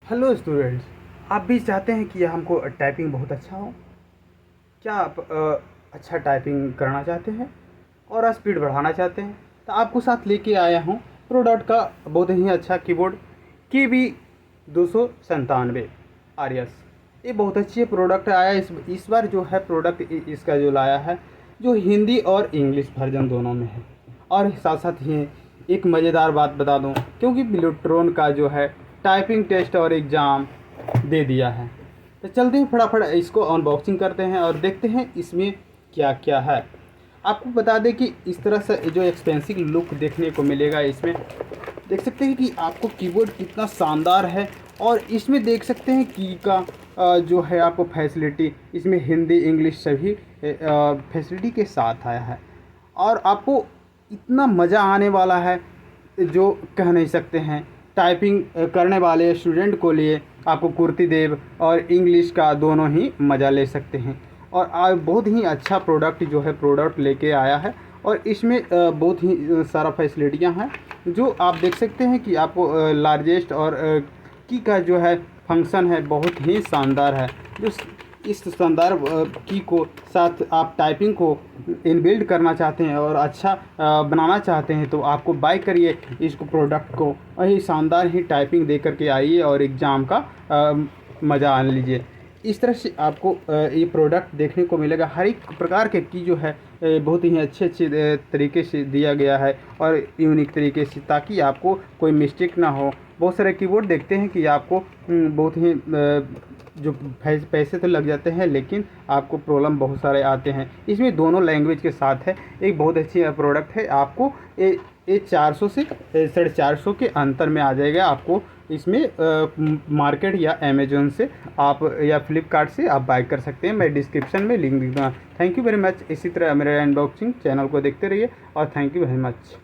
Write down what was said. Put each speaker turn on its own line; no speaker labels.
Hello students, आप भी चाहते हैं कि हमको टाइपिंग बहुत अच्छा हो। क्या आप अच्छा टाइपिंग करना चाहते हैं और स्पीड बढ़ाना चाहते हैं? तो आपको साथ लेके आया हूँ प्रोडक्ट का बहुत ही अच्छा कीबोर्ड KB 297 RS। ये बहुत अच्छी प्रोडक्ट आया इस बार जो है प्रोडक्ट इसका जो लाया है, जो हिंदी और इंग्लिश वर्जन दोनों में है। और साथ साथ ही एक मज़ेदार बात बता दूं, क्योंकि बिलोट्रॉन का जो है टाइपिंग टेस्ट और एग्ज़ाम दे दिया है। तो चलते हैं फटाफट इसको अनबॉक्सिंग करते हैं और देखते हैं इसमें क्या क्या है। आपको बता दें कि इस तरह से जो एक्सपेंसिव लुक देखने को मिलेगा इसमें, देख सकते हैं कि आपको कीबोर्ड कितना शानदार है। और इसमें देख सकते हैं की का जो है आपको फैसिलिटी इसमें हिंदी इंग्लिश सभी फैसिलिटी के साथ आया है। और आपको इतना मज़ा आने वाला है जो कह नहीं सकते हैं। टाइपिंग करने वाले स्टूडेंट को लिए आपको कुर्ती देव और इंग्लिश का दोनों ही मज़ा ले सकते हैं। और बहुत ही अच्छा प्रोडक्ट लेके आया है। और इसमें बहुत ही सारा फैसिलिटियाँ हैं जो आप देख सकते हैं कि आपको लार्जेस्ट और की का जो है फंक्शन है बहुत ही शानदार है। जो इस शानदार की को साथ आप टाइपिंग को इनबिल्ड करना चाहते हैं और अच्छा बनाना चाहते हैं तो आपको बाय करिए इसको प्रोडक्ट को। वही शानदार ही टाइपिंग दे करके आइए और एग्ज़ाम का मज़ा आन लीजिए। इस तरह से आपको ये प्रोडक्ट देखने को मिलेगा। हर एक प्रकार के की जो है बहुत ही अच्छे तरीके से दिया गया है और यूनिक तरीके से, ताकि आपको कोई मिस्टेक ना हो। बहुत सारे कीबोर्ड देखते हैं कि आपको बहुत ही जो पैसे तो लग जाते हैं, लेकिन आपको प्रॉब्लम बहुत सारे आते हैं। इसमें दोनों लैंग्वेज के साथ है। एक बहुत अच्छी प्रोडक्ट है। आपको ये 400 से 450 के अंतर में आ जाएगा। आपको इसमें मार्केट या अमेज़न से आप या फ्लिपकार्ट से आप बाय कर सकते हैं। मैं डिस्क्रिप्शन में लिंक दे दूँगा। Thank you very much. इसी तरह मेरे अनबॉक्सिंग चैनल को देखते रहिए और थैंक यू वेरी मच।